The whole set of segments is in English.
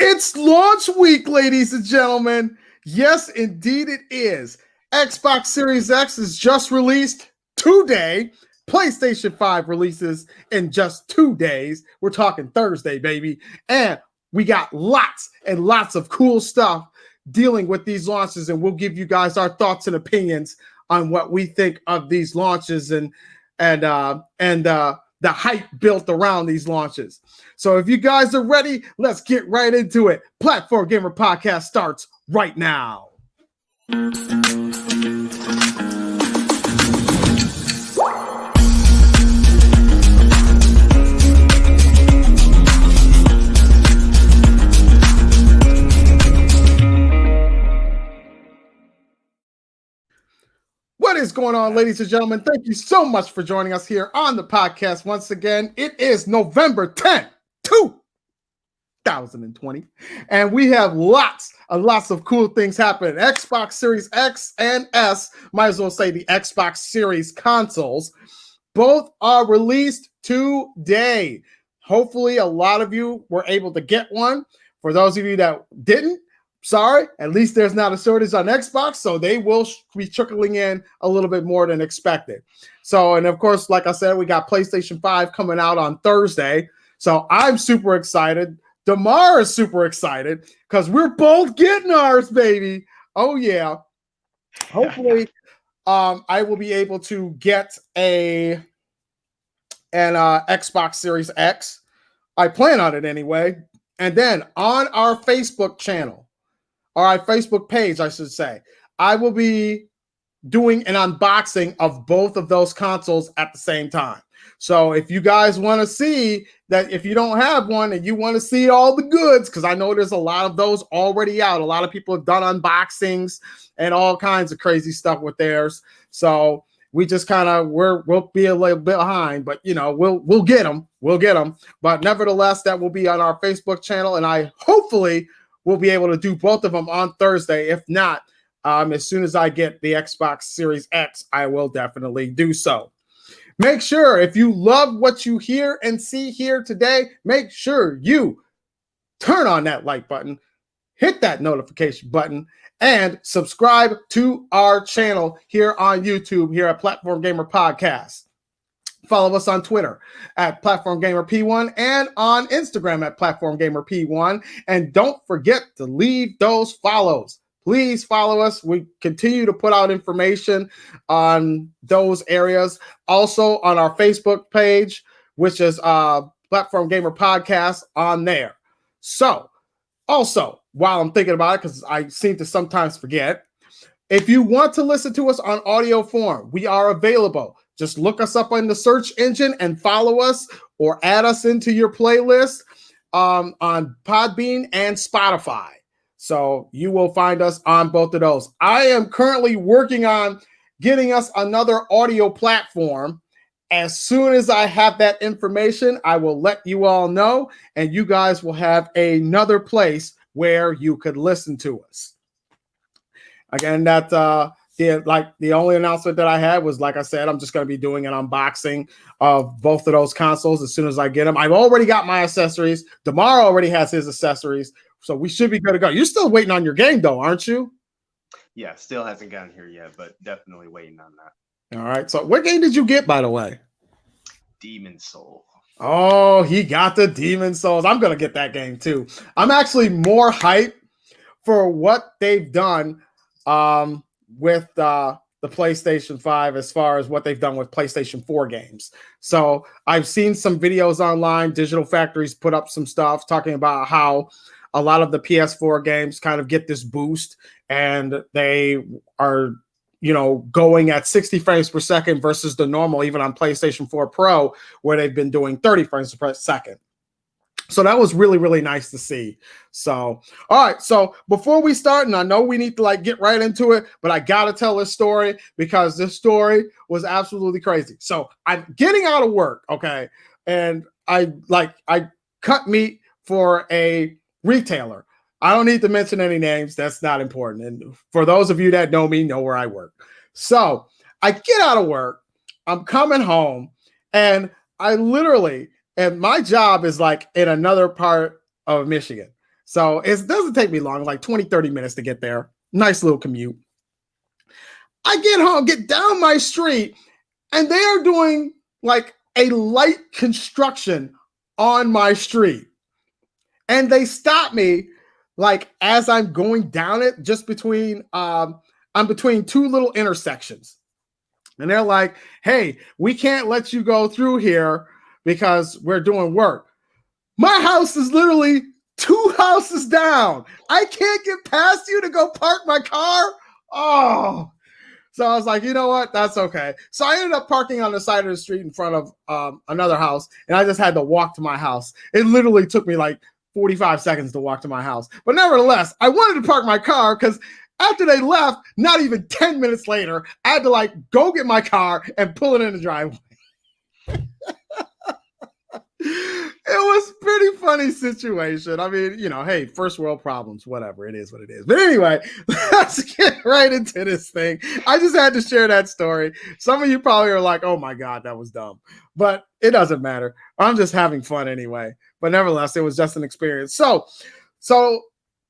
It's launch week, ladies and gentlemen. Yes, indeed it is. Xbox Series X is just released today. PlayStation 5 releases in just 2 days. We're talking Thursday, baby. And we got lots and lots of cool stuff dealing with these launches, and we'll give you guys our thoughts and opinions on what we think of these launches and the hype built around these launches. So if you guys are ready, let's get right into it. Platform Gamer Podcast starts right now. What is going on, ladies and gentlemen? Thank you so much for joining us here on the podcast once again. It is November 10th, 2020, and we have lots of cool things happening. Xbox Series X and S, might as well say the Xbox Series consoles, both are released today. Hopefully, a lot of you were able to get one. For those of you that didn't, sorry, at least there's not a shortage on Xbox, so they will be trickling in a little bit more than expected. So, and of course, like I said, we got PlayStation 5 coming out on Thursday. So I'm super excited. Damar is super excited because we're both getting ours, baby. Oh, yeah. Hopefully, I will be able to get an Xbox Series X. I plan on it anyway. And then on our Facebook channel, or our Facebook page, I should say, I will be doing an unboxing of both of those consoles at the same time. So if you guys want to see that, if you don't have one and you want to see all the goods, because I know there's a lot of those already out. A lot of people have done unboxings and all kinds of crazy stuff with theirs. So we just kind of we'll be a little bit behind, but you know, we'll get them. We'll get them. But nevertheless, that will be on our Facebook channel, and I hopefully we'll be able to do both of them on Thursday. If not, as soon as I get the Xbox Series X, I will definitely do so. Make sure, if you love what you hear and see here today, make sure you turn on that like button, hit that notification button, and subscribe to our channel here on YouTube, here at Platform Gamer Podcast. Follow us on Twitter at Platform Gamer P1 and on Instagram at Platform Gamer P1. And don't forget to leave those follows. Please follow us. We continue to put out information on those areas. Also on our Facebook page, which is Platform Gamer Podcast on there. So also, while I'm thinking about it, because I seem to sometimes forget, if you want to listen to us on audio form, we are available. Just look us up on the search engine and follow us or add us into your playlist on Podbean and Spotify. So you will find us on both of those. I am currently working on getting us another audio platform. As soon as I have that information, I will let you all know, and you guys will have another place where you could listen to us. Again, the only announcement that I had was, like I said, I'm just going to be doing an unboxing of both of those consoles as soon as I get them. I've already got my accessories. Damar already has his accessories, so we should be good to go. You're still waiting on your game, though, aren't you? Yeah, still hasn't gotten here yet, but definitely waiting on that. All right. So what game did you get, by the way? Demon Soul. Oh, he got the Demon Souls. I'm going to get that game, too. I'm actually more hyped for what they've done with the PlayStation 5 as far as what they've done with PlayStation 4 games. So I've seen some videos online. Digital Factory's put up some stuff talking about how a lot of the PS4 games kind of get this boost, and they are, you know, going at 60 frames per second versus the normal, even on PlayStation 4 Pro, where they've been doing 30 frames per second. So that was really, really nice to see. So, all right. So before we start, and I know we need to get right into it, but I got to tell this story because this story was absolutely crazy. So I'm getting out of work. Okay. And I cut meat for a retailer. I don't need to mention any names. That's not important. And for those of you that know me, know where I work. So I get out of work. I'm coming home, and I literally, and my job is in another part of Michigan. So it doesn't take me long, like 20, 30 minutes to get there. Nice little commute. I get home, get down my street, and they are doing like a light construction on my street. And they stop me like as I'm going down it, just between I'm between two little intersections. And they're like, hey, we can't let you go through here because we're doing work. My house is literally two houses down. I can't get past you to go park my car. Oh, so I was like, you know what? That's okay. So I ended up parking on the side of the street in front of another house, and I just had to walk to my house. It literally took me like 45 seconds to walk to my house. But nevertheless, I wanted to park my car because after they left, not even 10 minutes later, I had to like go get my car and pull it in the driveway. It was pretty funny situation. I mean, you know, hey, first world problems, whatever. It is what it is. But anyway, let's get right into this thing. I just had to share that story. Some of you probably are like, oh my God, that was dumb. But it doesn't matter. I'm just having fun anyway. But nevertheless, it was just an experience. So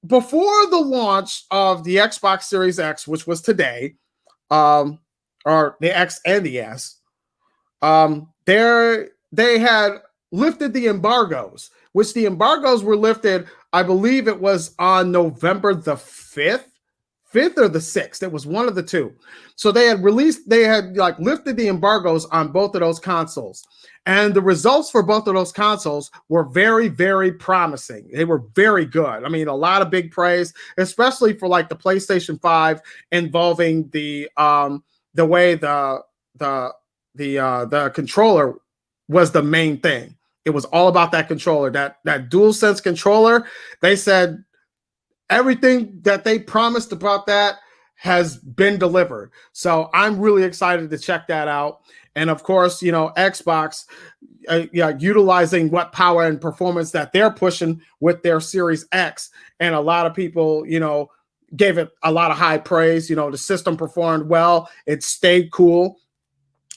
before the launch of the Xbox Series X, which was today, or the X and the S, they had lifted the embargoes, which the embargoes were lifted, I believe it was on November the 5th or the 6th. It was one of the two. So they had like lifted the embargoes on both of those consoles. And the results for both of those consoles were very, very promising. They were very good. I mean, a lot of big praise, especially for like the PlayStation 5 involving the way the controller was the main thing. It was all about that controller, that DualSense controller. They said everything that they promised about that has been delivered. So I'm really excited to check that out. And of course, you know, Xbox, utilizing what power and performance that they're pushing with their Series X. And a lot of people, you know, gave it a lot of high praise. You know, the system performed well. It stayed cool.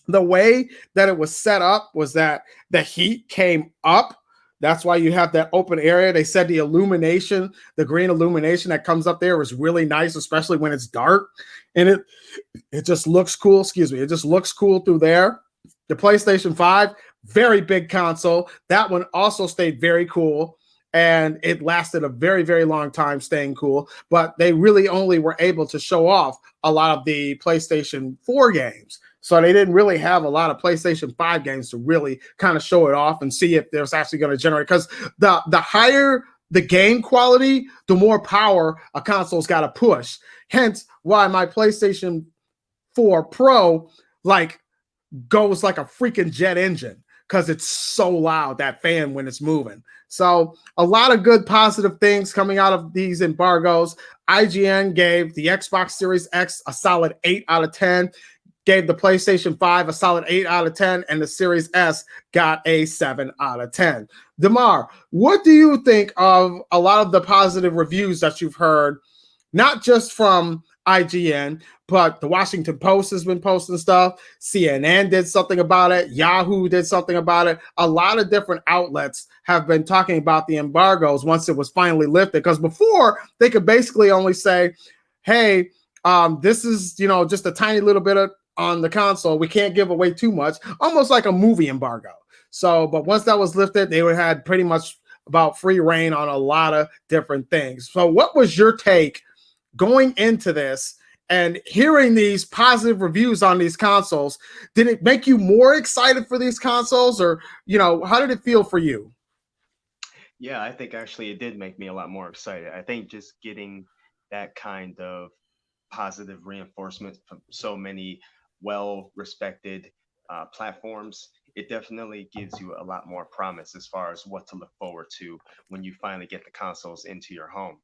The way that it was set up was that the heat came up. That's why you have that open area. They said the illumination, the green illumination that comes up there is really nice, especially when it's dark. And it just looks cool. Excuse me. It just looks cool through there. The PlayStation 5, very big console. That one also stayed very cool. And it lasted a very, very long time staying cool. But they really only were able to show off a lot of the PlayStation 4 games. So they didn't really have a lot of PlayStation 5 games to really kind of show it off and see if there's actually going to generate. Because the higher the game quality, the more power a console's got to push. Hence why my PlayStation 4 Pro like goes like a freaking jet engine because it's so loud, that fan, when it's moving. So a lot of good positive things coming out of these embargoes. IGN gave the Xbox Series X a solid 8 out of 10. Gave the PlayStation 5 a solid 8 out of 10, and the Series S got a 7 out of 10. Damar, what do you think of a lot of the positive reviews that you've heard, not just from IGN, but the Washington Post has been posting stuff, CNN did something about it, Yahoo did something about it. A lot of different outlets have been talking about the embargoes once it was finally lifted, because before they could basically only say, hey, this is, you know, just a tiny little bit of on the console. We can't give away too much, almost like a movie embargo. So, but once that was lifted, they had pretty much about free reign on a lot of different things. So what was your take going into this and hearing these positive reviews on these consoles? Did it make you more excited for these consoles, or, you know, how did it feel for you? Yeah, I think actually it did make me a lot more excited. I think just getting that kind of positive reinforcement from so many well respected platforms, it definitely gives you a lot more promise as far as what to look forward to when you finally get the consoles into your home.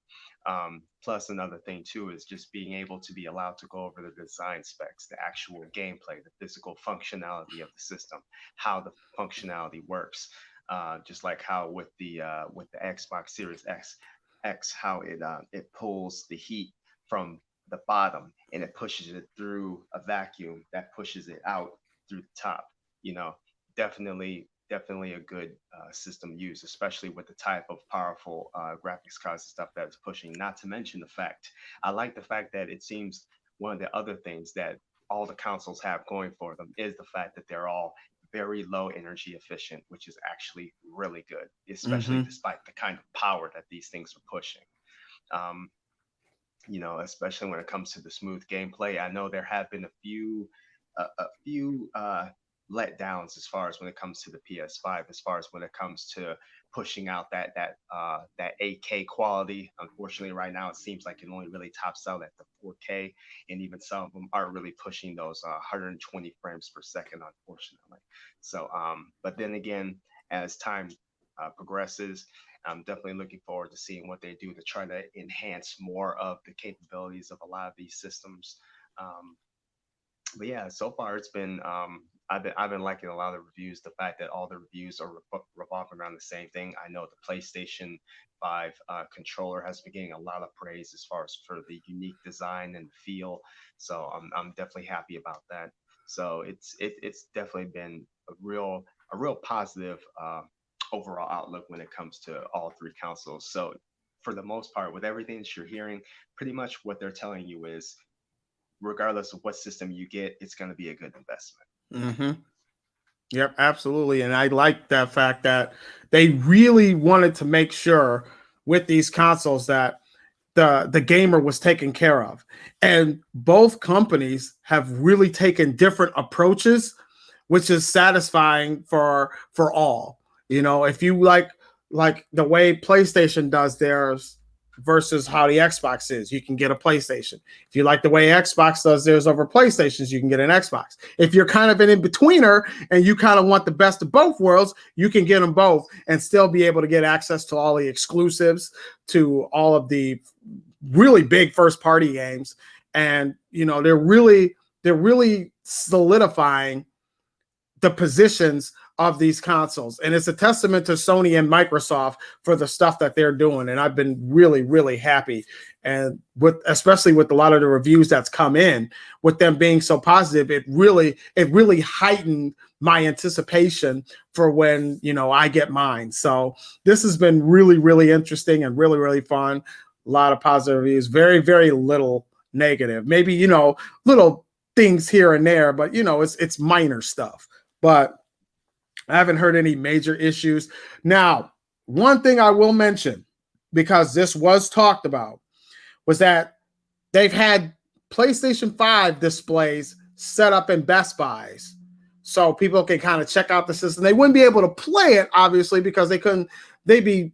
Plus, another thing too is just being able to be allowed to go over the design specs, the actual gameplay, the physical functionality of the system, how the functionality works. Just like how with the Xbox Series X, how it pulls the heat from the bottom and it pushes it through a vacuum that pushes it out through the top. You know, definitely definitely a good system used, especially with the type of powerful graphics cards and stuff that it's pushing. Not to mention the fact, I like the fact that it seems one of the other things that all the consoles have going for them is the fact that they're all very low energy efficient, which is actually really good, especially Mm-hmm. despite the kind of power that these things are pushing. Um, especially when it comes to the smooth gameplay. I know there have been a few letdowns as far as when it comes to the PS5, as far as when it comes to pushing out that 8K quality. Unfortunately, right now it seems like it only really tops out at the 4K, and even some of them are really pushing those 120 frames per second, unfortunately. So, but then again, as time progresses, I'm definitely looking forward to seeing what they do to try to enhance more of the capabilities of a lot of these systems. Um, but yeah, so far it's been I've been liking a lot of the reviews. The fact that all the reviews are revolving around the same thing. I know the PlayStation 5 controller has been getting a lot of praise as far as for the unique design and feel. So I'm definitely happy about that. So it's definitely been a real positive overall outlook when it comes to all three consoles. So for the most part, with everything that you're hearing, pretty much what they're telling you is regardless of what system you get, it's going to be a good investment. Mm-hmm. Yep, absolutely. And I like that fact that they really wanted to make sure with these consoles that the gamer was taken care of. And both companies have really taken different approaches, which is satisfying for all. If you like the way PlayStation does theirs versus how the Xbox is, you can get a PlayStation. If you like the way Xbox does theirs over PlayStations, you can get an Xbox. If you're kind of an in-betweener and you kind of want the best of both worlds, you can get them both and still be able to get access to all the exclusives, to all of the really big first party games. And they're really solidifying the positions of these consoles. And it's a testament to Sony and Microsoft for the stuff that they're doing. And I've been really, really happy. And especially with a lot of the reviews that's come in, with them being so positive, it really heightened my anticipation for when, I get mine. So this has been really, really interesting and really, really fun. A lot of positive reviews, very, very little negative. Maybe, little things here and there, but it's minor stuff. But I haven't heard any major issues. Now, one thing I will mention, because this was talked about, was that they've had PlayStation 5 displays set up in Best Buys so people can kind of check out the system. They wouldn't be able to play it, obviously, because they'd be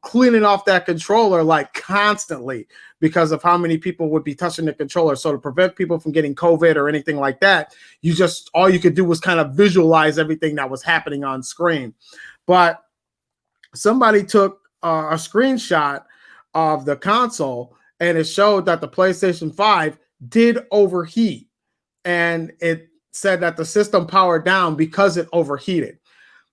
cleaning off that controller like constantly because of how many people would be touching the controller. So to prevent people from getting COVID or anything like that, all you could do was kind of visualize everything that was happening on screen. But somebody took a screenshot of the console and it showed that the PlayStation 5 did overheat. And it said that the system powered down because it overheated.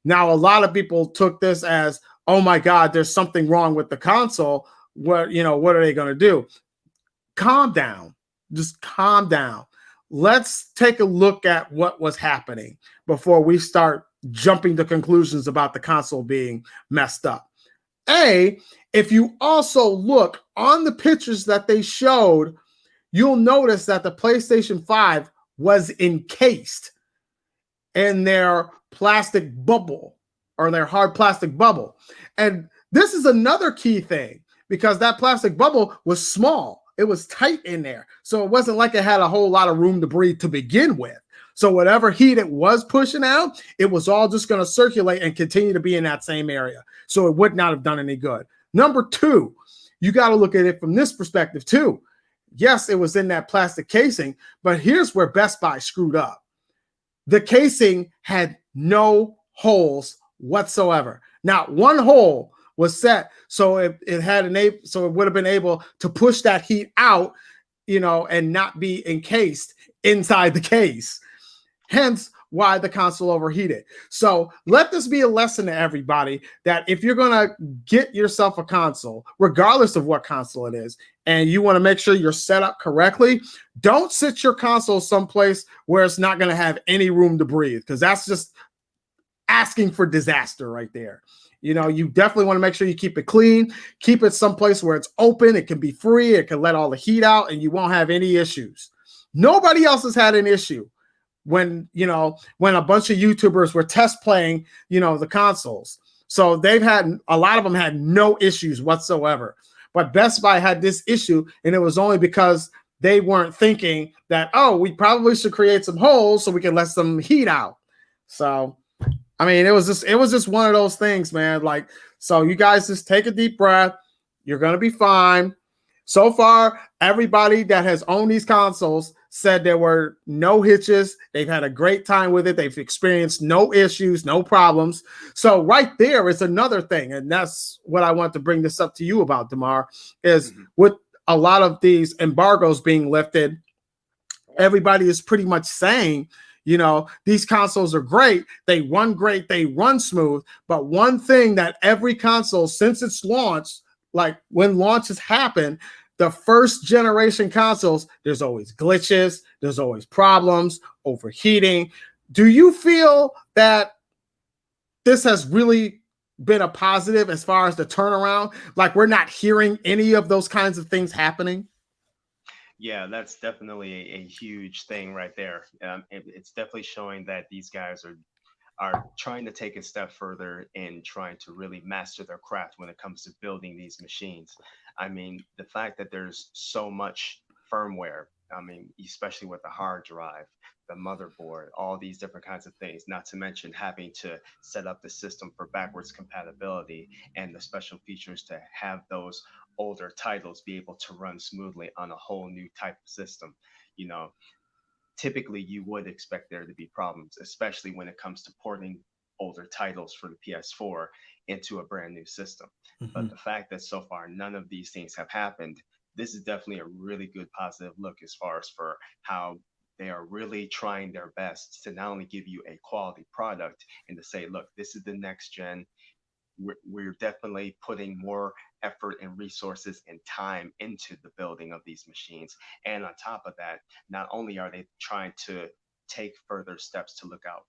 Now, a lot of people took this as, oh my God, there's something wrong with the console. What are they going to do? Calm down. Just calm down. Let's take a look at what was happening before we start jumping to conclusions about the console being messed up. If you also look on the pictures that they showed, you'll notice that the PlayStation 5 was encased in their plastic bubble or their hard plastic bubble. And this is another key thing because that plastic bubble was small. It was tight in there. So it wasn't like it had a whole lot of room to breathe to begin with. So whatever heat it was pushing out, it was all just going to circulate and continue to be in that same area. So it would not have done any good. Number two, you got to look at it from this perspective too. Yes, it was in that plastic casing, but here's where Best Buy screwed up. The casing had no holes whatsoever. Not one hole was set, so it would have been able to push that heat out, and not be encased inside the case. Hence why the console overheated. So let this be a lesson to everybody that if you're going to get yourself a console, regardless of what console it is, and you want to make sure you're set up correctly, don't sit your console someplace where it's not going to have any room to breathe, because that's just asking for disaster right there. You know, you definitely want to make sure you keep it clean, keep it someplace where it's open, it can be free, it can let all the heat out, and you won't have any issues. Nobody else has had an issue when, you know, when a bunch of YouTubers were test playing, you know, the consoles. So they've had, a lot of them had no issues whatsoever. But Best Buy had this issue, and it was only because they weren't thinking that, oh, we probably should create some holes so we can let some heat out. So, I mean, it was just one of those things, man. Like, so you guys just take a deep breath. You're going to be fine. So far, everybody that has owned these consoles said there were no hitches. They've had a great time with it. They've experienced no issues, no problems. So right there is another thing. And that's what I want to bring this up to you about, DeMar, is with a lot of these embargoes being lifted, everybody is pretty much saying, you know, these consoles are great. They run great. They run smooth. But one thing that every console since its launch, like when launches happen, the first generation consoles, there's always glitches. There's always problems, overheating. Do you feel that this has really been a positive as far as the turnaround? Like we're not hearing any of those kinds of things happening? Yeah, that's definitely a huge thing right there. It's definitely showing that these guys are trying to take a step further in trying to really master their craft when it comes to building these machines. I mean, the fact that there's so much firmware, I mean, especially with the hard drive, the motherboard, all these different kinds of things, not to mention having to set up the system for backwards compatibility and the special features to have those older titles be able to run smoothly on a whole new type of system. You know, typically you would expect there to be problems, especially when it comes to porting older titles for the PS4 into a brand new system. Mm-hmm. But the fact that so far none of these things have happened, this is definitely a really good positive look as far as for how they are really trying their best to not only give you a quality product and to say, look, this is the next gen. We're definitely putting more effort and resources and time into the building of these machines. And on top of that, not only are they trying to take further steps to look out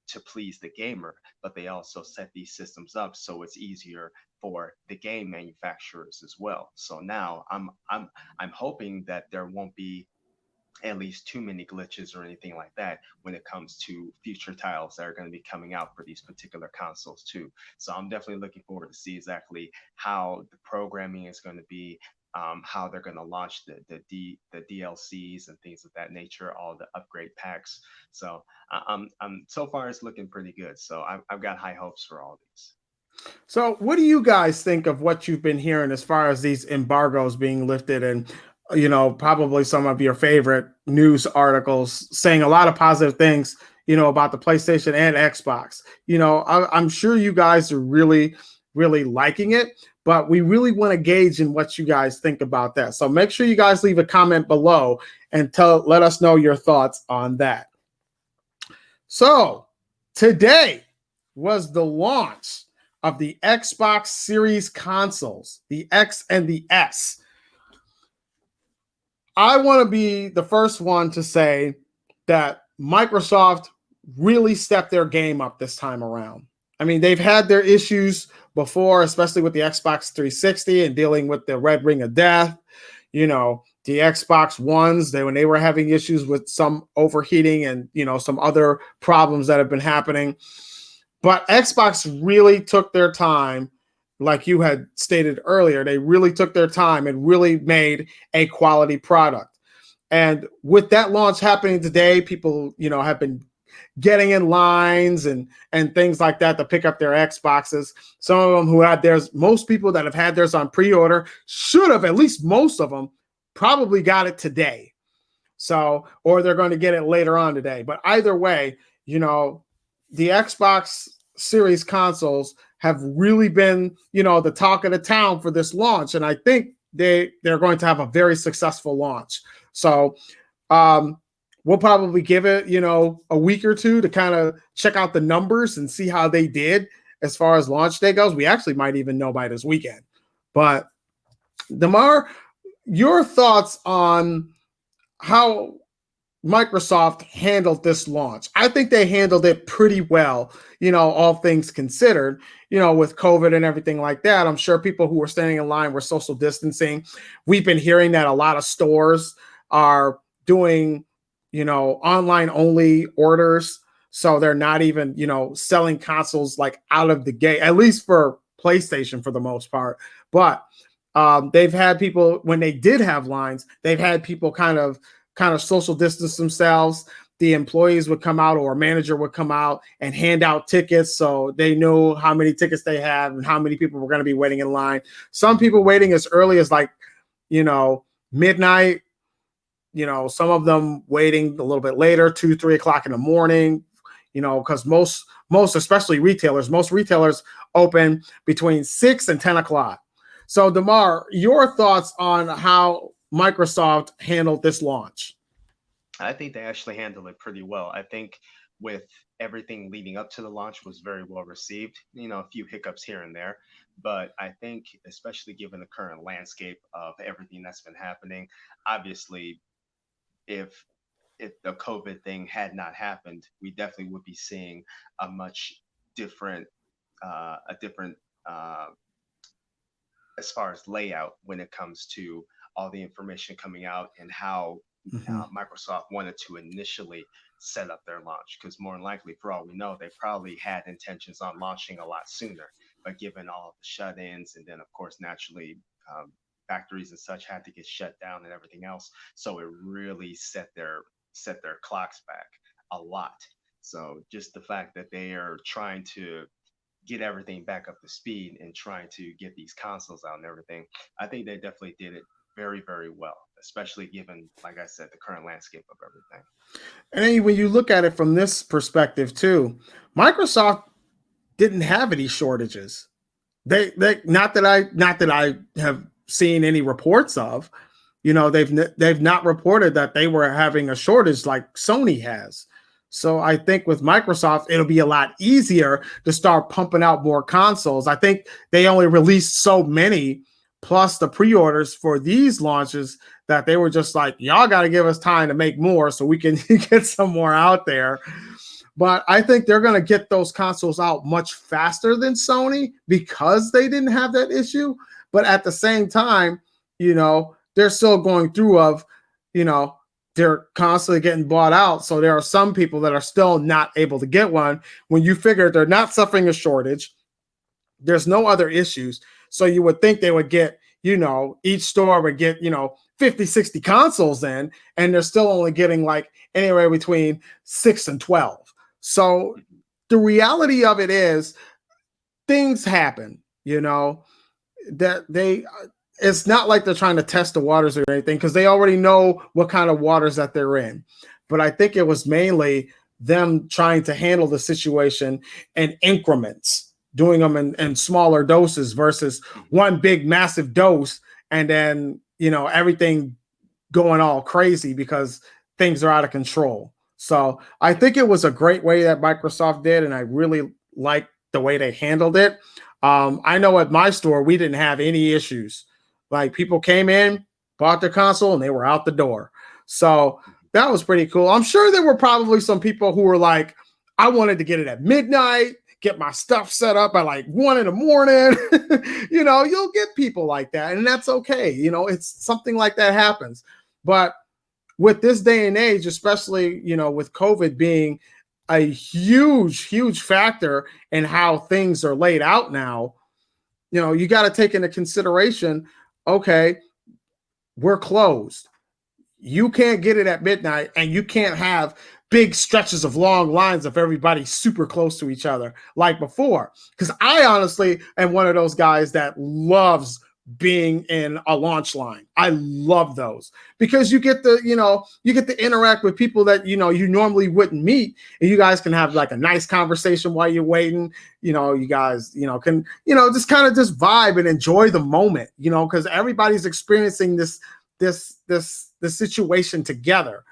to please the gamer, but they also set these systems up so it's easier for the game manufacturers as well. So now I'm hoping that there won't be at least too many glitches or anything like that when it comes to future titles that are going to be coming out for these particular consoles too. So I'm definitely looking forward to see exactly how the programming is going to be, how they're going to launch the DLCs and things of that nature, all the upgrade packs. So I'm so far it's looking pretty good. So I've got high hopes for all these. So, what do you guys think of what you've been hearing as far as these embargoes being lifted and, you know, probably some of your favorite news articles saying a lot of positive things, you know, about the PlayStation and Xbox? You know, I'm sure you guys are really, really liking it, but we really want to gauge in what you guys think about that. So, make sure you guys leave a comment below and let us know your thoughts on that. So, today was the launch of the Xbox Series consoles, the X and the S. I want to be the first one to say that Microsoft really stepped their game up this time around. I mean, they've had their issues before, especially with the Xbox 360 and dealing with the red ring of death. You know, the Xbox Ones, when they were having issues with some overheating and, you know, some other problems that have been happening. But Xbox really took their time, like you had stated earlier. They really took their time and really made a quality product. And with that launch happening today, people, you know, have been getting in lines and things like that to pick up their Xboxes. Some of them who had theirs, most people that have had theirs on pre-order should have, at least most of them, probably got it today. So, or they're going to get it later on today. But either way, you know, the Xbox Series consoles have really been, you know, the talk of the town for this launch. And I think they're going to have a very successful launch. So we'll probably give it, you know, a week or two to kind of check out the numbers and see how they did as far as launch day goes. We actually might even know by this weekend. But DeMar, your thoughts on how Microsoft handled this launch. I think they handled it pretty well, all things considered, with COVID and everything like that. I'm sure people who were standing in line were social distancing. We've been hearing that a lot of stores are doing, online only orders. So they're not even, selling consoles like out of the gate, at least for PlayStation for the most part. But they've had people, when they did have lines, they've had people kind of social distance themselves. The employees would come out, or a manager would come out and hand out tickets, so they knew how many tickets they had and how many people were going to be waiting in line. Some people waiting as early as like, midnight, some of them waiting a little bit later, 2, 3 o'clock in the morning, because most, especially most retailers open between 6 and 10 o'clock. So Damar, your thoughts on how Microsoft handled this launch? I think they actually handled it pretty well. I think with everything leading up to the launch was very well received. A few hiccups here and there, but I think especially given the current landscape of everything that's been happening, obviously if the COVID thing had not happened, we definitely would be seeing a much different a different as far as layout when it comes to all the information coming out and how Mm-hmm. Microsoft wanted to initially set up their launch. Because more than likely, for all we know, they probably had intentions on launching a lot sooner. But given all of the shut ins, and then, of course, naturally, factories and such had to get shut down and everything else. So it really set their clocks back a lot. So just the fact that they are trying to get everything back up to speed and trying to get these consoles out and everything, I think they definitely did it very, very well, especially given, like I said, the current landscape of everything. And then when you look at it from this perspective too, Microsoft didn't have any shortages. They not that I have seen any reports of. They've not reported that they were having a shortage like Sony has. So I think with Microsoft, it'll be a lot easier to start pumping out more consoles. I think they only released so many, plus the pre-orders for these launches, that they were just like, y'all got to give us time to make more so we can get some more out there. But I think they're going to get those consoles out much faster than Sony because they didn't have that issue. But at the same time, they're still going through of, they're constantly getting bought out. So there are some people that are still not able to get one. When you figure they're not suffering a shortage, there's no other issues. So you would think they would get, each store would get, 50, 60 consoles in, and they're still only getting like anywhere between 6 and 12. So the reality of it is things happen, that it's not like they're trying to test the waters or anything, because they already know what kind of waters that they're in. But I think it was mainly them trying to handle the situation in increments, doing them in smaller doses versus one big massive dose, and then everything going all crazy because things are out of control. So I think it was a great way that Microsoft did, and I really like the way they handled it. I know at my store we didn't have any issues. Like, people came in, bought their console, and they were out the door. So that was pretty cool. I'm sure there were probably some people who were like, I wanted to get it at midnight, get my stuff set up at like 1 in the morning. You'll get people like that, and that's okay. It's something like that happens. But with this day and age, especially, with COVID being a huge, huge factor in how things are laid out now, you got to take into consideration, okay, we're closed. You can't get it at midnight, and you can't have big stretches of long lines of everybody super close to each other like before. Because I honestly am one of those guys that loves being in a launch line. I love those because you get to interact with people that you normally wouldn't meet, and you guys can have like a nice conversation while you're waiting. You guys can just kind of just vibe and enjoy the moment, because everybody's experiencing this situation together,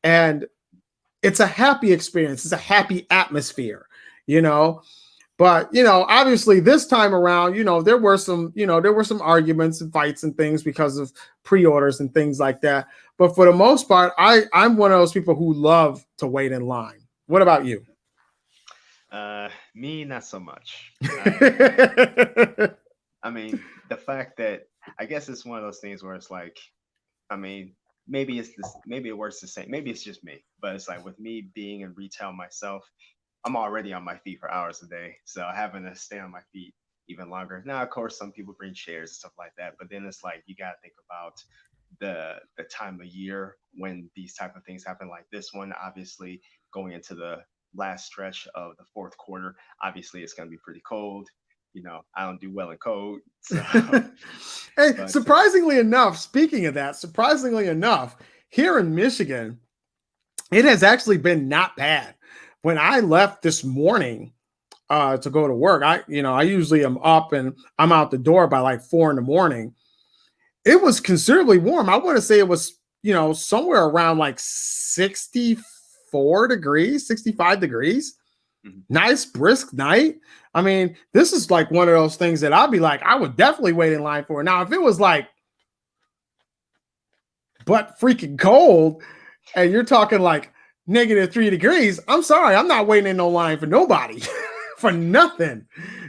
and it's a happy experience. It's a happy atmosphere, But obviously this time around, there were some arguments and fights and things because of pre-orders and things like that. But for the most part, I'm one of those people who love to wait in line. What about you? Me, not so much. Yeah. I mean, the fact that I guess it's one of those things where it's like, I mean, maybe it's this, maybe it works the same. Maybe it's just me, but it's like with me being in retail myself, I'm already on my feet for hours a day, so having to stay on my feet even longer. Now, of course, some people bring chairs and stuff like that, but then it's like you got to think about the time of year when these type of things happen. Like this one, obviously, going into the last stretch of the fourth quarter, obviously it's going to be pretty cold. I don't do well in cold, so. Hey, But surprisingly enough, speaking of that, here in Michigan, it has actually been not bad. When I left this morning to go to work, I usually am up and I'm out the door by like 4 in the morning. It was considerably warm. I want to say it was, somewhere around like 64 degrees, 65 degrees. mhm. Nice brisk night. I mean, this is like one of those things that I'd be like, I would definitely wait in line for. Now, if it was like but freaking cold and you're talking like -3 degrees, I'm sorry, I'm not waiting in no line for nobody for nothing.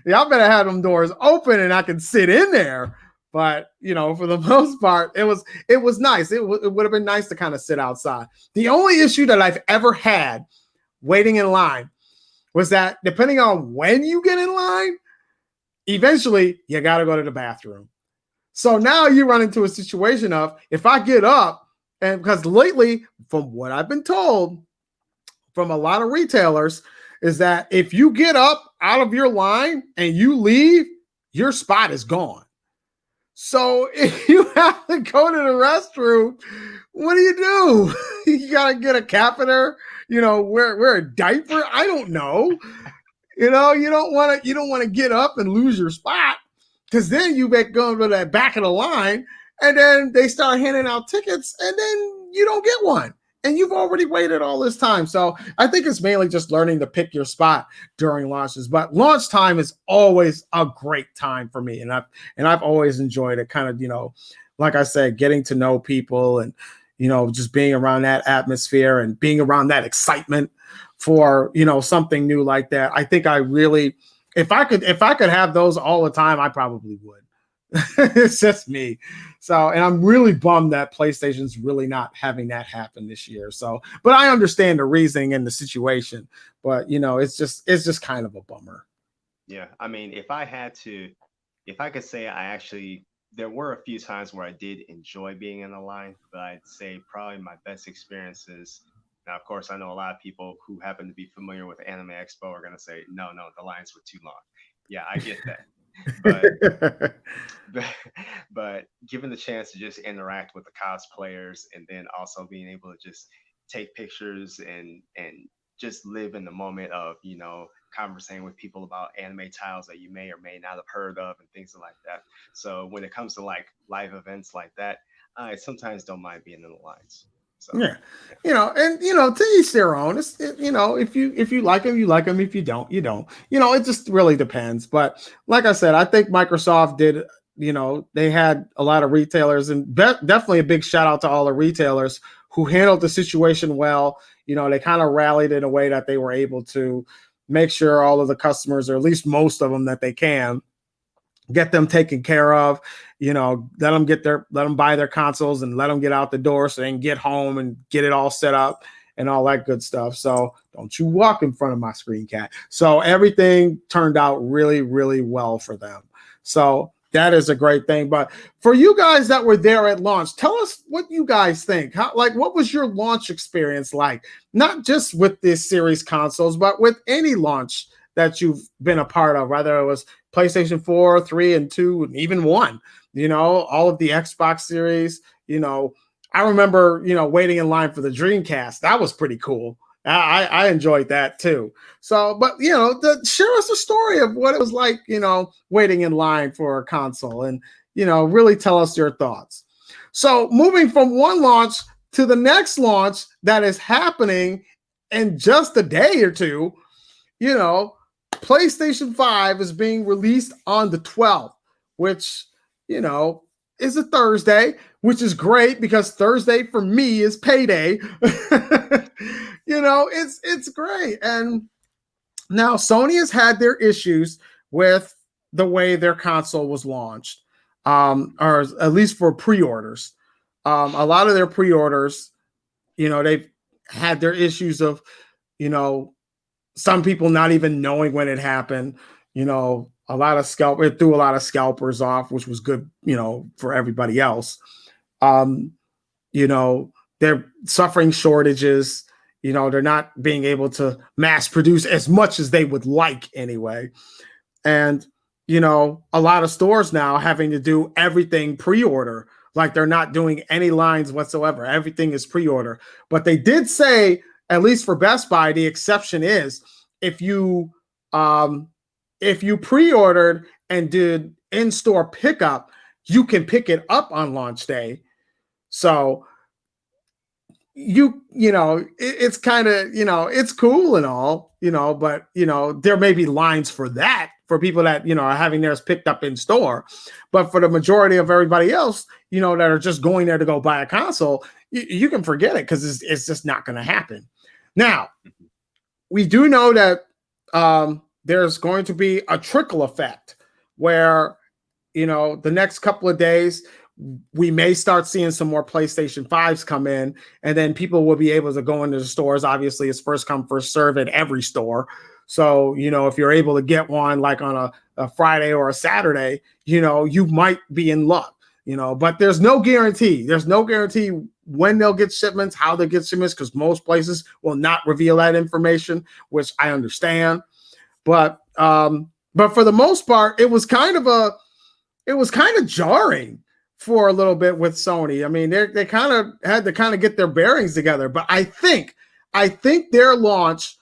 Y'all better have them doors open and I can sit in there. But for the most part, it was nice. It would have been nice to kind of sit outside. The only issue that I've ever had waiting in line was that depending on when you get in line, eventually you got to go to the bathroom. So now you run into a situation of if I get up, and because lately, from what I've been told from a lot of retailers, is that if you get up out of your line and you leave, your spot is gone. So if you have to go to the restroom, what do? You got to get a catheter, wear a diaper. I don't know. You don't want to get up and lose your spot because then you go to that back of the line and then they start handing out tickets and then you don't get one. And you've already waited all this time. So I think it's mainly just learning to pick your spot during launches. But launch time is always a great time for me. And I've always enjoyed it, kind of, like I said, getting to know people and, just being around that atmosphere and being around that excitement for, something new like that. I think I really, if I could have those all the time, I probably would. It's just me. So, and I'm really bummed that PlayStation's really not having that happen this year. So, but I understand the reasoning and the situation, but it's just kind of a bummer. Yeah, I mean, if I could say there were a few times where I did enjoy being in the line, but I'd say probably my best experiences. Now, of course, I know a lot of people who happen to be familiar with Anime Expo are going to say, no, the lines were too long. Yeah, I get that. But but, but given the chance to just interact with the cosplayers and then also being able to just take pictures and just live in the moment of conversating with people about anime titles that you may or may not have heard of and things like that. So when it comes to like live events like that, I sometimes don't mind being in the lines. So Yeah, yeah. and to each their own. If you like them, you like them. If you don't, you don't. It just really depends. But like I said, I think Microsoft did. They had a lot of retailers, and definitely a big shout out to all the retailers who handled the situation well. They kind of rallied in a way that they were able to make sure all of the customers, or at least most of them, that they can get them taken care of, let them buy their consoles and let them get out the door so they can get home and get it all set up and all that good stuff. So don't you walk in front of my screen, cat. So everything turned out really, really well for them. So that is a great thing. But for you guys that were there at launch, tell us what you guys think. What was your launch experience like? Not just with this series consoles, but with any launch that you've been a part of, whether it was PlayStation 4, 3, and 2, and even 1, all of the Xbox series. I remember, waiting in line for the Dreamcast. That was pretty cool. I enjoyed that too. So, but share us a story of what it was like, waiting in line for a console, and really tell us your thoughts. So, moving from one launch to the next launch that is happening in just a day or two, PlayStation 5 is being released on the 12th, which, you know, is a Thursday, which is great because Thursday for me is payday. You know, it's great. And now Sony has had their issues with the way their console was launched, or at least for pre-orders. A lot of their pre-orders, you know, they've had their issues of, you know, some people not even knowing when it happened. You know, it threw a lot of scalpers off, which was good, you know, for everybody else. Um, you know, they're suffering shortages. You know, they're not being able to mass produce as much as they would like anyway. And, you know, a lot of stores now having to do everything pre-order, like they're not doing any lines whatsoever. Everything is pre-order. But they did say, at least for Best Buy, the exception is if you um, if you pre-ordered and did in-store pickup, you can pick it up on launch day. So you know it's kind of, you know, it's cool and all, you know, but you know there may be lines for that for people that, you know, are having theirs picked up in store, but for the majority of everybody else, you know, that are just going there to go buy a console, you can forget it because it's just not going to happen. Now we do know that there's going to be a trickle effect where, you know, the next couple of days we may start seeing some more PlayStation 5s come in, and then people will be able to go into the stores. Obviously, it's first come, first serve at every store. So, you know, if you're able to get one like on a Friday or a Saturday, you know, you might be in luck, you know, but there's no guarantee. There's no guarantee when they'll get shipments, how they get shipments, because most places will not reveal that information, which I understand. But for the most part, it was kind of jarring for a little bit with Sony. I mean, they kind of had to kind of get their bearings together. But I think their launch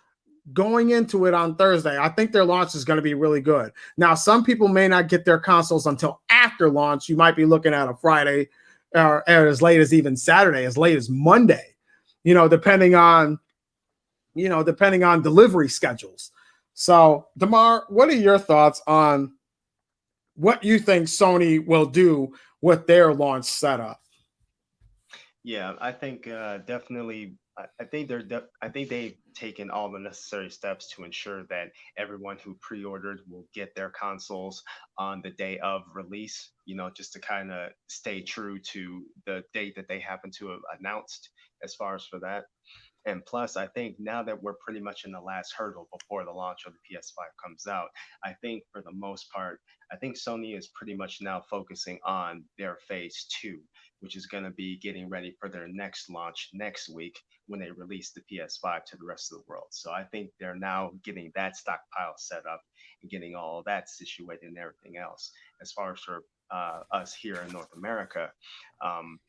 going into it on Thursday, I think their launch is going to be really good. Now, some people may not get their consoles until after launch. You might be looking at a Friday or as late as even Saturday, as late as Monday, you know, depending on delivery schedules. So, Damar, what are your thoughts on what you think Sony will do with their launch setup? Yeah, I think definitely. I think I think they've taken all the necessary steps to ensure that everyone who pre-ordered will get their consoles on the day of release. You know, just to kind of stay true to the date that they happen to have announced as far as for that. And plus, I think now that we're pretty much in the last hurdle before the launch of the PS5 comes out, I think for the most part, I think Sony is pretty much now focusing on their phase two, which is going to be getting ready for their next launch next week when they release the PS5 to the rest of the world. So I think they're now getting that stockpile set up and getting all that situated and everything else. As far as for us here in North America, um,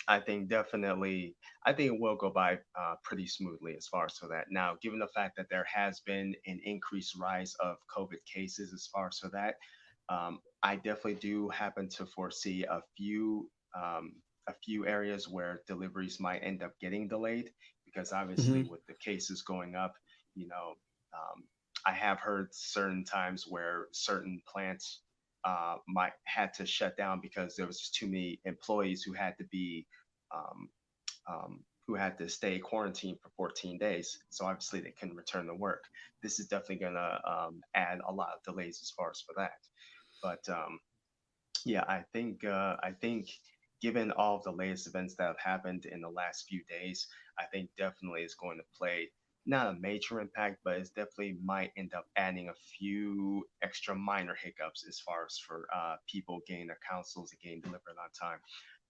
I think definitely, I think it will go by pretty smoothly as far as for that. Now, given the fact that there has been an increased rise of COVID cases as far as for that, I definitely do happen to foresee a few areas where deliveries might end up getting delayed because obviously Mm-hmm. with the cases going up, you know, I have heard certain times where certain plants might had to shut down because there was just too many employees um, who had to stay quarantined for 14 days. So obviously they couldn't return to work. This is definitely going to add a lot of delays as far as for that. But yeah, I think given all of the latest events that have happened in the last few days, I think definitely is going to play not a major impact, but it's definitely might end up adding a few extra minor hiccups as far as for people getting their consoles and getting delivered on time.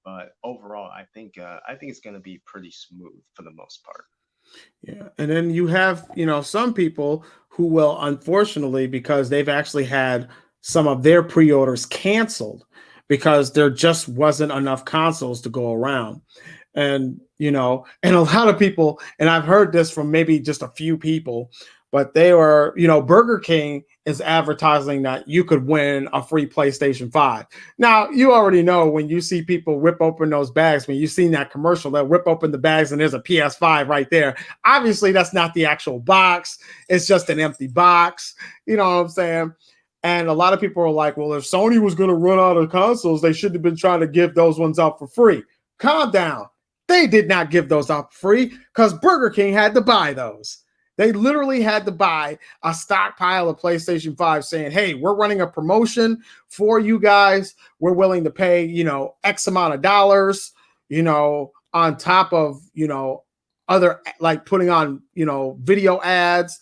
But overall, I think it's going to be pretty smooth for the most part. Yeah. And then you have, you know, some people who will, unfortunately, because they've actually had some of their pre-orders canceled because there just wasn't enough consoles to go around. And, you know, and a lot of people, and I've heard this from maybe just a few people, but they were, you know, Burger King is advertising that you could win a free PlayStation 5. Now, you already know when you see people rip open those bags, when you've seen that commercial, they'll rip open the bags and there's a PS5 right there. Obviously, that's not the actual box, it's just an empty box. You know what I'm saying? And a lot of people are like, well, if Sony was going to run out of consoles, they should have been trying to give those ones out for free. Calm down. They did not give those out for free because Burger King had to buy those. They literally had to buy a stockpile of PlayStation 5 saying, hey, we're running a promotion for you guys. We're willing to pay, X amount of dollars, on top of, other like putting on, video ads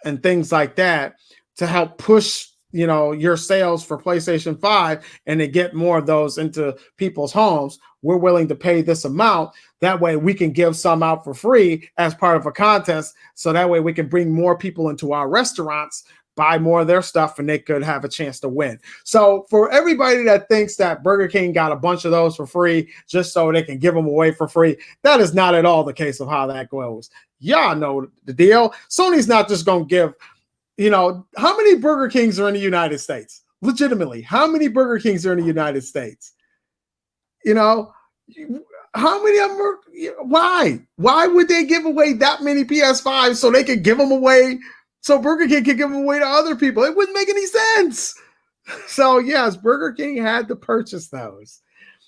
and things like that to help push your sales for PlayStation 5 and to get more of those into people's homes. We're willing to pay this amount. That way we can give some out for free as part of a contest. So that way we can bring more people into our restaurants, buy more of their stuff, and they could have a chance to win. So for everybody that thinks that Burger King got a bunch of those for free just so they can give them away for free, that is not at all the case of how that goes. Y'all know the deal. Sony's not just going to give, how many Burger Kings are in the United States? Legitimately, how many Burger Kings are in the United States? You know, how many of them are, why? Why would they give away that many PS5s so they could give them away, so Burger King could give them away to other people? It wouldn't make any sense. So, yes, Burger King had to purchase those.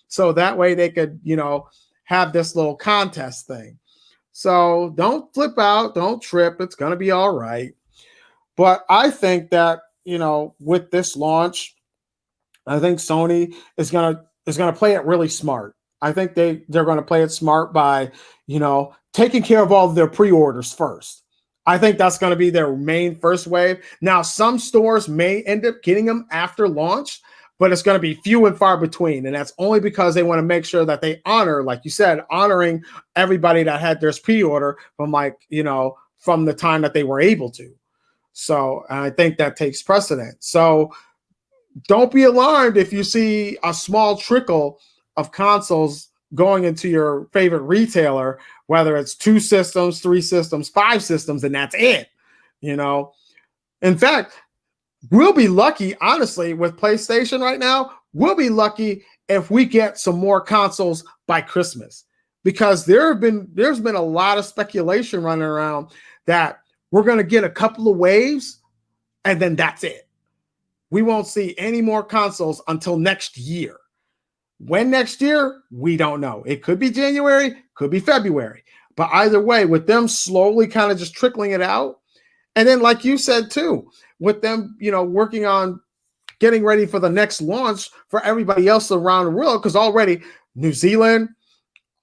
So that way they could, have this little contest thing. So don't flip out, don't trip. It's going to be all right. But I think that, with this launch, I think Sony is gonna play it really smart. I think they're gonna play it smart by, taking care of all of their pre-orders first. I think that's gonna be their main first wave. Now, some stores may end up getting them after launch, but it's gonna be few and far between. And that's only because they want to make sure that they honor, like you said, honoring everybody that had their pre-order from from the time that they were able to. So I think that takes precedent. So don't be alarmed if you see a small trickle of consoles going into your favorite retailer, whether it's 2 systems, 3 systems, 5 systems, and that's it. You know, in fact, we'll be lucky, honestly, with PlayStation right now. We'll be lucky if we get some more consoles by Christmas, because there's been a lot of speculation running around that we're going to get a couple of waves and then that's it. We won't see any more consoles until next year. When next year, we don't know. It could be January, could be February. But either way, with them slowly kind of just trickling it out, and then like you said too, with them, working on getting ready for the next launch for everybody else around the world, because already New Zealand,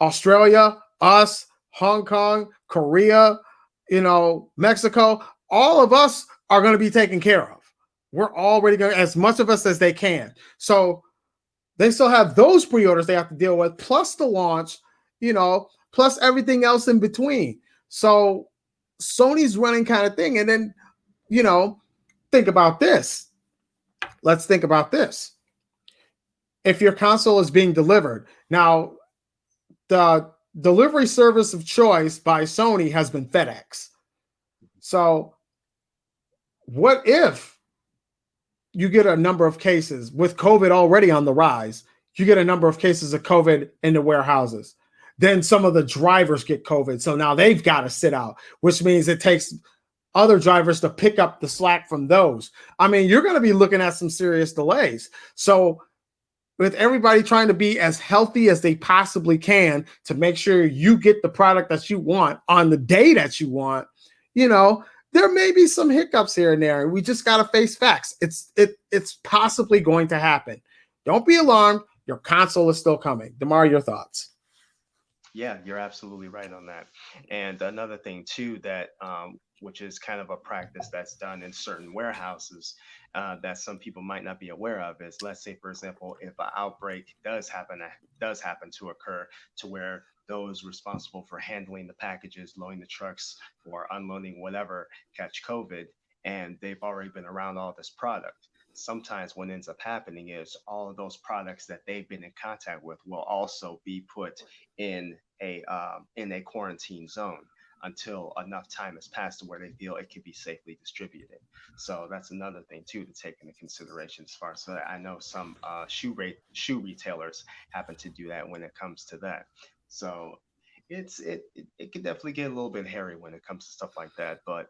Australia, us, Hong Kong, Korea, Mexico, all of us are going to be taken care of. We're already going to, as much of us as they can. So they still have those pre-orders they have to deal with, plus the launch, plus everything else in between. So Sony's running kind of thing. And then, think about this. Let's think about this. If your console is being delivered, now the delivery service of choice by Sony has been FedEx. So what if you get a number of cases with COVID already on the rise? You get a number of cases of COVID in the warehouses. Then some of the drivers get COVID. So now they've got to sit out, which means it takes other drivers to pick up the slack from those. I mean, you're going to be looking at some serious delays. So with everybody trying to be as healthy as they possibly can to make sure you get the product that you want on the day that you want, there may be some hiccups here and there. We just got to face facts. It's possibly going to happen. Don't be alarmed. Your console is still coming. DeMar, your thoughts? Yeah, you're absolutely right on that. And another thing too that which is kind of a practice that's done in certain warehouses that some people might not be aware of is, let's say, for example, if an outbreak does happen to occur, to where those responsible for handling the packages, loading the trucks, or unloading whatever catch COVID, and they've already been around all this product. Sometimes what ends up happening is all of those products that they've been in contact with will also be put in a quarantine zone. until enough time has passed to where they feel it can be safely distributed. So that's another thing too to take into consideration as far as that. I know some shoe retailers happen to do that when it comes to that. So it can definitely get a little bit hairy when it comes to stuff like that. But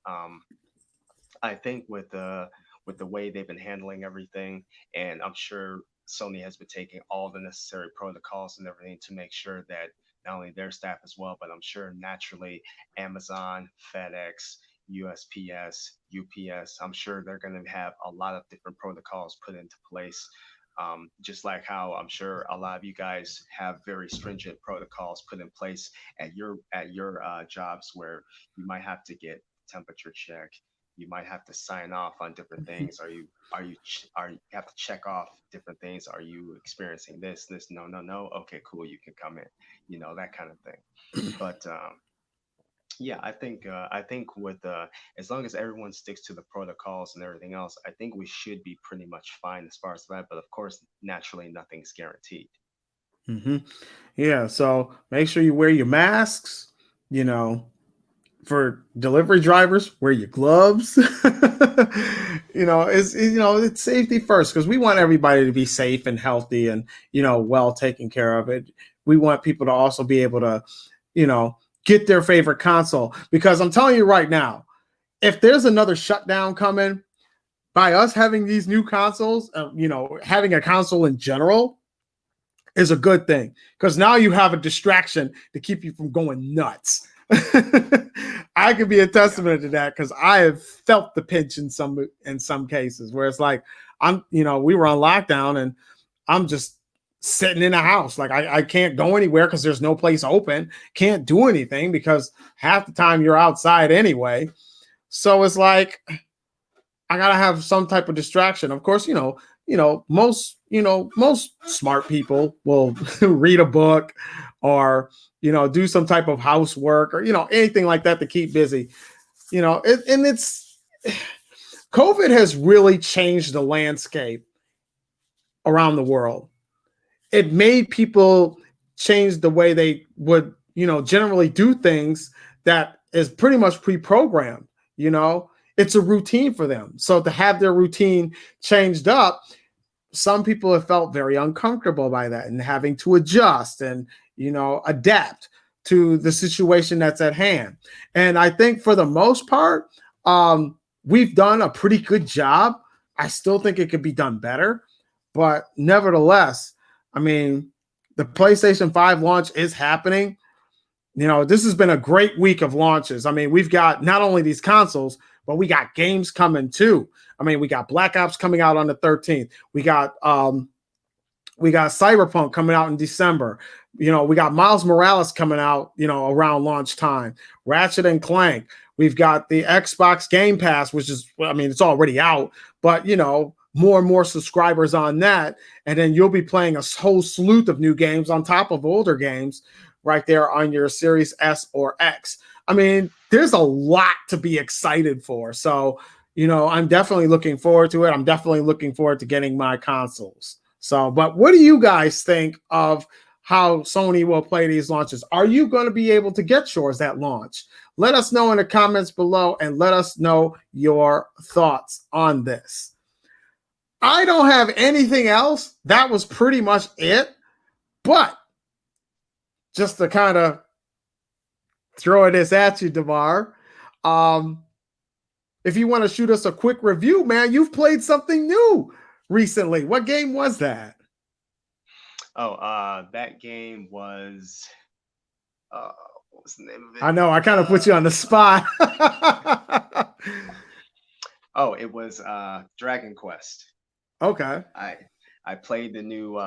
I think with the way they've been handling everything, and I'm sure Sony has been taking all the necessary protocols and everything to make sure that not only their staff as well, but I'm sure naturally Amazon, FedEx, USPS, UPS, I'm sure they're going to have a lot of different protocols put into place. Just like how I'm sure a lot of you guys have very stringent protocols put in place at your jobs where you might have to get temperature check, you might have to sign off on different things. Are you have to check off different things? Are you experiencing this? No, no, no. Okay, cool. You can come in. You know, that kind of thing. But yeah, I think with as long as everyone sticks to the protocols and everything else, I think we should be pretty much fine as far as that. But of course, naturally, nothing's guaranteed. Hmm. Yeah, so make sure you wear your masks. You know, for delivery drivers, wear your gloves. It's safety first because we want everybody to be safe and healthy and well taken care of. It. We want people to also be able to you know get their favorite console because I'm telling you right now, if there's another shutdown coming, by us having these new consoles, having a console in general is a good thing because now you have a distraction to keep you from going nuts. I could be a Yeah. testament to that because I have felt the pinch in some cases where it's like we were on lockdown and I'm just sitting in a house. Like I can't go anywhere because there's no place open, can't do anything because half the time you're outside anyway. So it's like I gotta have some type of distraction. Of course, most smart people will read a book or do some type of housework or anything like that to keep busy. And it's COVID has really changed the landscape around the world. It made people change the way they would generally do things that is pretty much pre-programmed. It's a routine for them, so to have their routine changed up, some people have felt very uncomfortable by that and having to adjust and adapt to the situation that's at hand. And I think for the most part, we've done a pretty good job. I still think it could be done better, but nevertheless, I mean, the PlayStation 5 launch is happening. This has been a great week of launches. I mean, we've got not only these consoles, but we got games coming too. I mean, we got Black Ops coming out on the 13th. We got Cyberpunk coming out in December. We got Miles Morales coming out, around launch time. Ratchet and Clank. We've got the Xbox Game Pass, which is, I mean, it's already out, but more and more subscribers on that. And then you'll be playing a whole slew of new games on top of older games right there on your Series S or X. I mean, there's a lot to be excited for. So, I'm definitely looking forward to it. I'm definitely looking forward to getting my consoles. So, but what do you guys think of how Sony will play these launches? Are you going to be able to get yours at launch? Let us know in the comments below and let us know your thoughts on this. I don't have anything else. That was pretty much it. But just to kind of throw this at you, Damar, um, if you want to shoot us a quick review, man, you've played something new recently. What game was that? Oh, that game was uh, what was the name of it? I know I kind of put you on the spot. Oh, it was Dragon Quest. Okay. I I played the new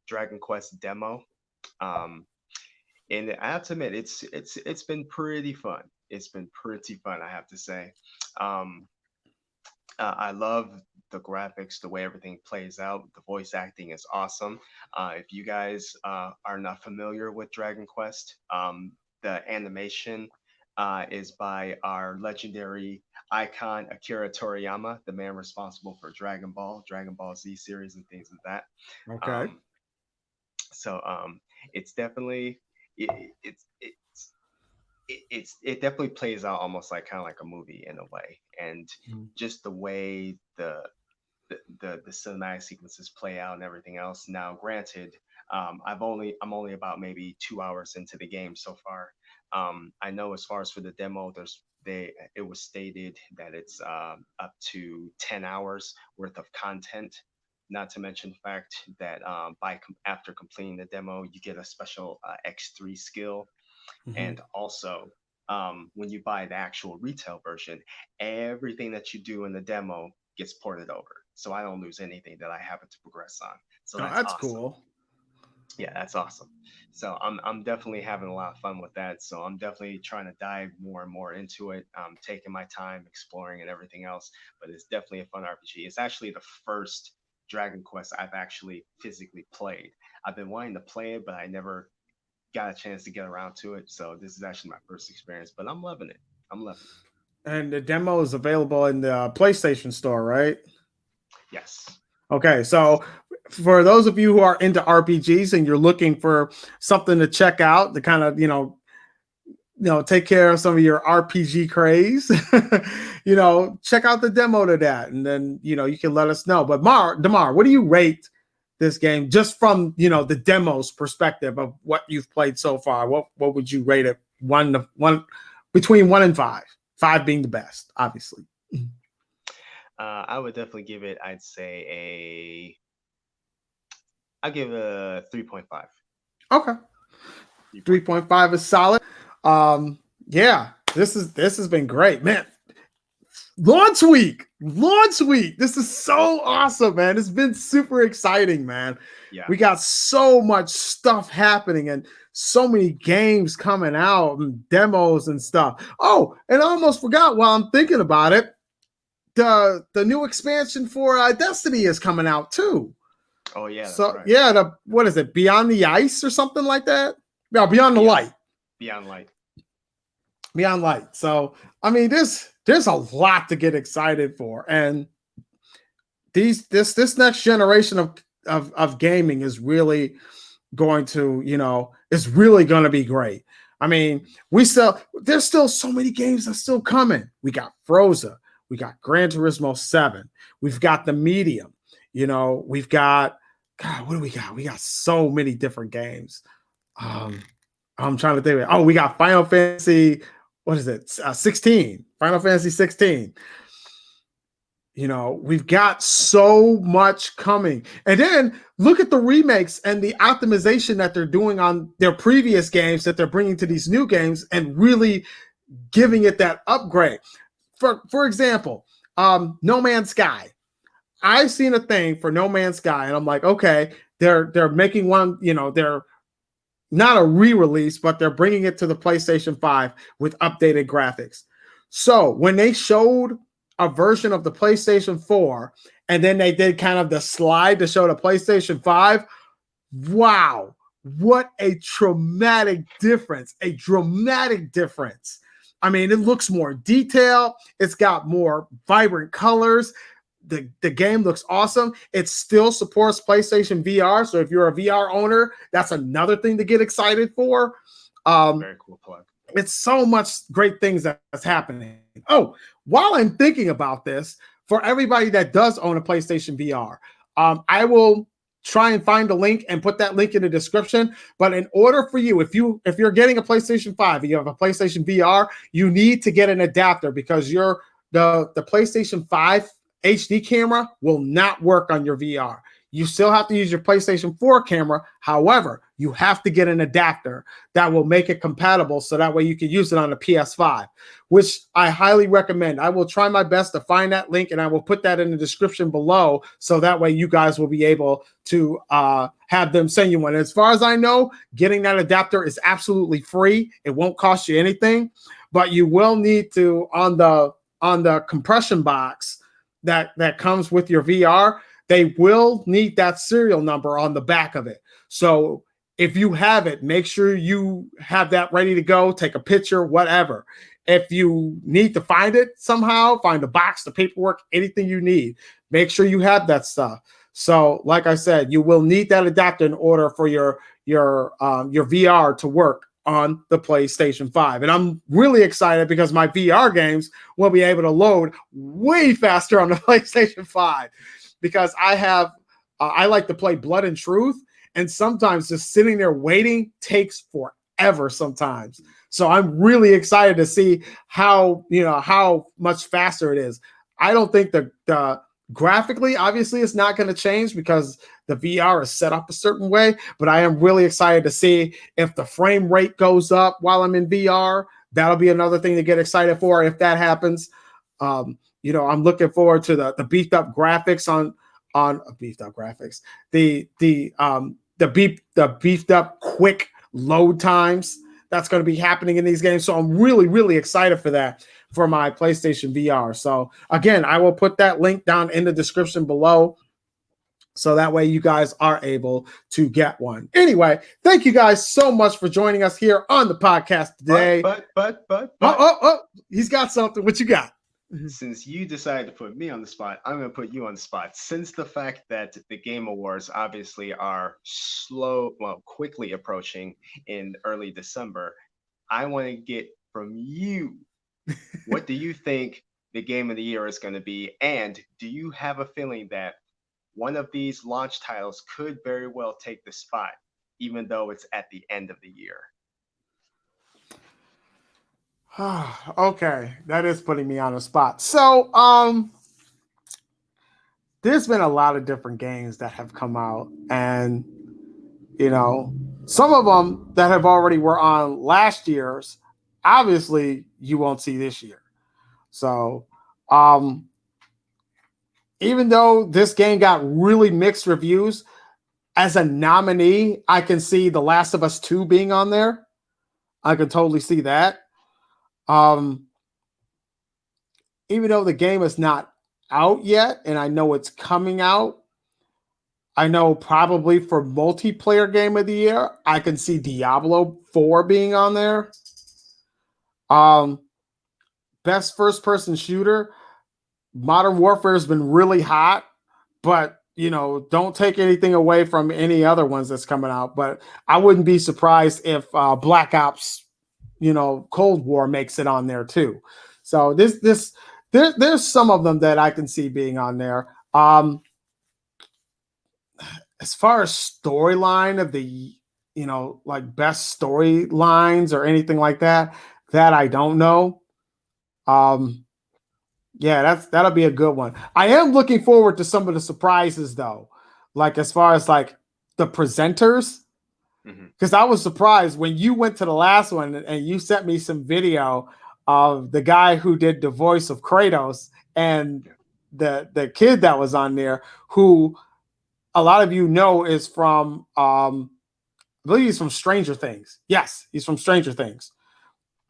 Dragon Quest demo. Um, and I have to admit, it's been pretty fun. It's been pretty fun, I have to say. Um, I love the graphics, the way everything plays out. The voice acting is awesome. If you guys are not familiar with Dragon Quest, the animation is by our legendary icon Akira Toriyama, the man responsible for Dragon Ball Z series, and things like that. Okay. Um, so it's definitely it, it's it definitely plays out almost like kind of like a movie in a way, and Mhm. just the way the cinematic sequences play out and everything else. Now, granted, I'm only about maybe 2 hours into the game so far. I know as far as for the demo, it was stated that it's up to 10 hours worth of content. Not to mention the fact that after completing the demo, you get a special X3 skill, Mhm. and also, when you buy the actual retail version, everything that you do in the demo gets ported over. So I don't lose anything that I happen to progress on. So Oh, that's that's awesome. cool. Yeah, that's awesome. So I'm definitely having a lot of fun with that. So I'm definitely trying to dive more and more into it. Taking my time, exploring and everything else. But it's definitely a fun RPG. It's actually the first Dragon Quest I've actually physically played. I've been wanting to play it, but I never got a chance to get around to it. So this is actually my first experience, but I'm loving it. I'm loving it. And the demo is available in the PlayStation Store, right? Yes. Okay, Yes. so for those of you who are into RPGs and you're looking for something to check out to kind of, take care of some of your RPG craze, check out the demo to that, and then you can let us know. But Damar, what do you rate this game just from the demo's perspective of what you've played so far? What would you rate it? One between 1 and 5, 5 being the best, obviously. I would definitely give it, I'd say I'll give it a 3.5. Okay, 3.5. 3.5 is solid. Um, yeah, this has been great, man. Launch week. This is so awesome, man. It's been super exciting, man. Yeah. We got so much stuff happening and so many games coming out and demos and stuff. Oh, and I almost forgot while I'm thinking about it, the new expansion for Destiny is coming out too. Oh yeah, that's So right. yeah, the what is it? Beyond the Ice or something like that? No, Beyond the Beyond Light. Beyond Light. Beyond Light. So I mean, there's a lot to get excited for, and this next generation of gaming is really going to is really going to be great. I mean, there's still so many games that's still coming. We got Froza, we got Gran Turismo 7, we've got the Medium, we've got God, what do we got? We got so many different games. Um, I'm trying to think. Oh, we got Final Fantasy. What is it? 16. Final Fantasy 16. We've got so much coming. And then look at the remakes and the optimization that they're doing on their previous games that they're bringing to these new games and really giving it that upgrade. For example, No Man's Sky. I've seen a thing for No Man's Sky, and I'm like, okay, they're making one, they're not a re-release, but they're bringing it to the PlayStation 5 with updated graphics. So when they showed a version of the PlayStation 4 and then they did kind of the slide to show the PlayStation 5, wow, what a dramatic difference. A dramatic difference. I mean, it looks more detailed, it's got more vibrant colors. The game looks awesome. It still supports PlayStation VR. So if you're a VR owner, that's another thing to get excited for. Um, Very cool plug. it's so much great things that's happening. Oh, while I'm thinking about this, for everybody that does own a PlayStation VR, I will try and find a link and put that link in the description. But in order for you, if you're getting a PlayStation 5, you have a PlayStation VR, you need to get an adapter because the PlayStation 5 HD camera will not work on your VR. You still have to use your PlayStation 4 camera. However, you have to get an adapter that will make it compatible so that way you can use it on a PS5, which I highly recommend. I will try my best to find that link and I will put that in the description below so that way you guys will be able to have them send you one. As far as I know, getting that adapter is absolutely free. It won't cost you anything, but you will need to on the compression box that comes with your VR, they will need that serial number on the back of it. So if you have it, make sure you have that ready to go, take a picture, whatever. If you need to find it somehow, find the box, the paperwork, anything you need, make sure you have that stuff. So like I said, you will need that adapter in order for your VR to work on the PlayStation 5. And I'm really excited because my VR games will be able to load way faster on the PlayStation 5 because I like to play Blood and Truth, and sometimes just sitting there waiting takes forever sometimes. So I'm really excited to see how much faster it is. I don't think the graphically, obviously, it's not going to change because the VR is set up a certain way, but I am really excited to see if the frame rate goes up while I'm in VR. That'll be another thing to get excited for if that happens. I'm looking forward to the beefed up graphics on beefed up graphics, the beefed up quick load times that's going to be happening in these games. So I'm really, really excited for that for my PlayStation VR. So again, I will put that link down in the description below. So that way you guys are able to get one. Anyway, thank you guys so much for joining us here on the podcast today. But he's got something. What you got? Since you decided to put me on the spot, I'm going to put you on the spot. Since the fact that the Game Awards obviously are quickly approaching in early December, I want to get from you, what do you think the game of the year is going to be? And do you have a feeling that one of these launch titles could very well take the spot, even though it's at the end of the year? Okay, that is putting me on the spot. So, there's been a lot of different games that have come out, and some of them that have already were on last year's, obviously you won't see this year. So, even though this game got really mixed reviews, as a nominee, I can see The Last of Us 2 being on there. I can totally see that. Even though the game is not out yet, and I know it's coming out, I know probably for multiplayer game of the year, I can see Diablo 4 being on there. Best first person shooter, Modern Warfare has been really hot, but don't take anything away from any other ones that's coming out. But I wouldn't be surprised if Black Ops, Cold War makes it on there too. So there's some of them that I can see being on there. As far as storyline of the, like best storylines or anything like that I don't know. Yeah, that'll be a good one. I am looking forward to some of the surprises though, like as far as like the presenters, because I was surprised when you went to the last one and you sent me some video of the guy who did the voice of Kratos and the kid that was on there, who a lot of you know is from I believe he's from Stranger Things. Yes, he's from Stranger Things.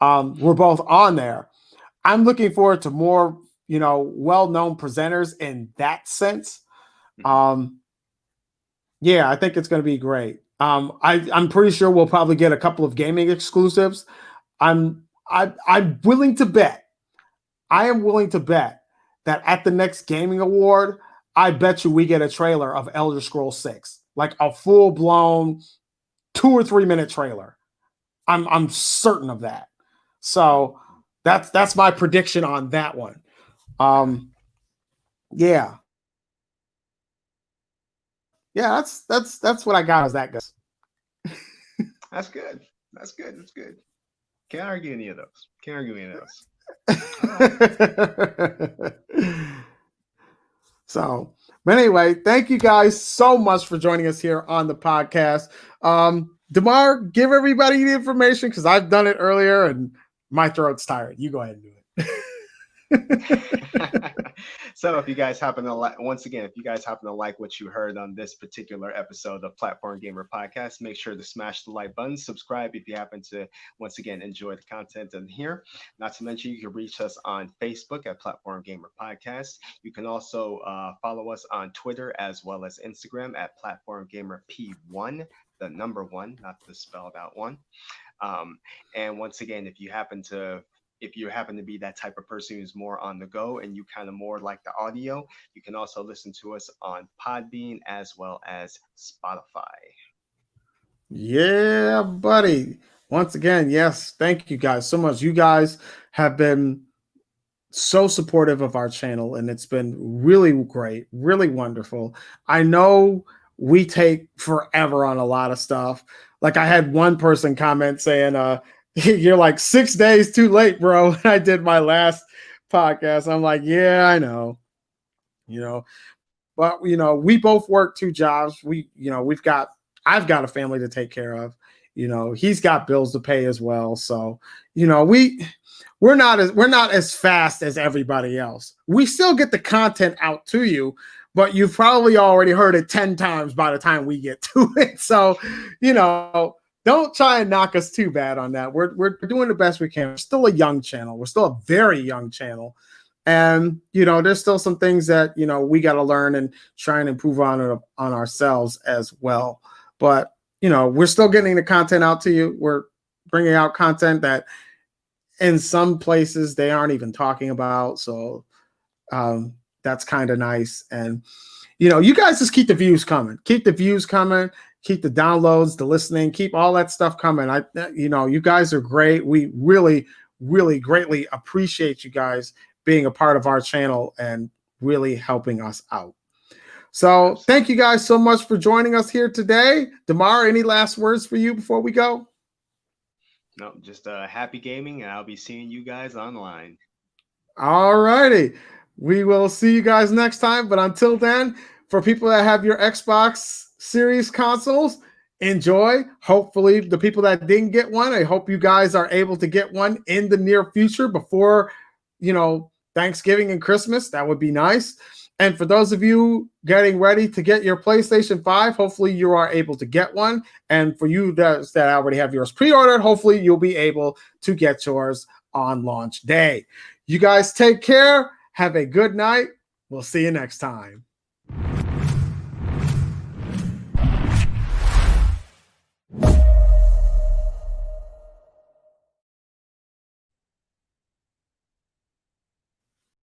We're both on there. I'm looking forward to more, well-known presenters in that sense. Yeah, I think it's going to be great. I'm pretty sure we'll probably get a couple of gaming exclusives. I'm willing to bet. I am willing to bet that at the next gaming award, I bet you we get a trailer of Elder Scrolls 6, like a full-blown 2 or 3 minute trailer. I'm certain of that. So that's my prediction on that one. Yeah. Yeah, that's what I got as that goes. That's good. That's good. That's good. Can't argue any of those. Can't argue any of those. So, but anyway, thank you guys so much for joining us here on the podcast. DeMar, give everybody the information because I've done it earlier and my throat's tired. You go ahead and do it. So if you guys happen to like, once again, if you guys happen to like what you heard on this particular episode of Platform Gamer Podcast, make sure to smash the like button, subscribe if you happen to, once again, enjoy the content in here. Not to mention, you can reach us on Facebook at Platform Gamer Podcast. You can also follow us on Twitter as well as Instagram at Platform Gamer P1, the number one, not the spelled out one. And once again, if you happen to be that type of person who's more on the go and you kind of more like the audio, you can also listen to us on Podbean as well as Spotify. Yeah, buddy. Once again, yes, thank you guys so much. You guys have been so supportive of our channel, and it's been really great, really wonderful. I know we take forever on a lot of stuff. Like I had one person comment saying, you're like 6 days too late, bro. I did my last podcast. I'm like, yeah, I know, you know, but we both work two jobs. I've got a family to take care of. He's got bills to pay as well. So, we're not as fast as everybody else. We still get the content out to you, but you've probably already heard it 10 times by the time we get to it. So, don't try and knock us too bad on that. We're doing the best we can. We're still a young channel. We're still a very young channel. And there's still some things that we got to learn and try and improve on ourselves as well. But we're still getting the content out to you. We're bringing out content that in some places they aren't even talking about. So that's kind of nice. And you guys just keep the views coming. Keep the views coming. Keep the downloads, the listening. Keep all that stuff coming. You guys are great. We really, really greatly appreciate you guys being a part of our channel and really helping us out. So thank you guys so much for joining us here today. Damar, any last words for you before we go? No, just happy gaming, and I'll be seeing you guys online. All righty. We will see you guys next time. But until then, for people that have your Xbox Series consoles, enjoy. Hopefully, the people that didn't get one, I hope you guys are able to get one in the near future before, Thanksgiving and Christmas. That would be nice. And for those of you getting ready to get your PlayStation 5, hopefully you are able to get one. And for you that already have yours pre-ordered, hopefully you'll be able to get yours on launch day. You guys take care. Have a good night. We'll see you next time.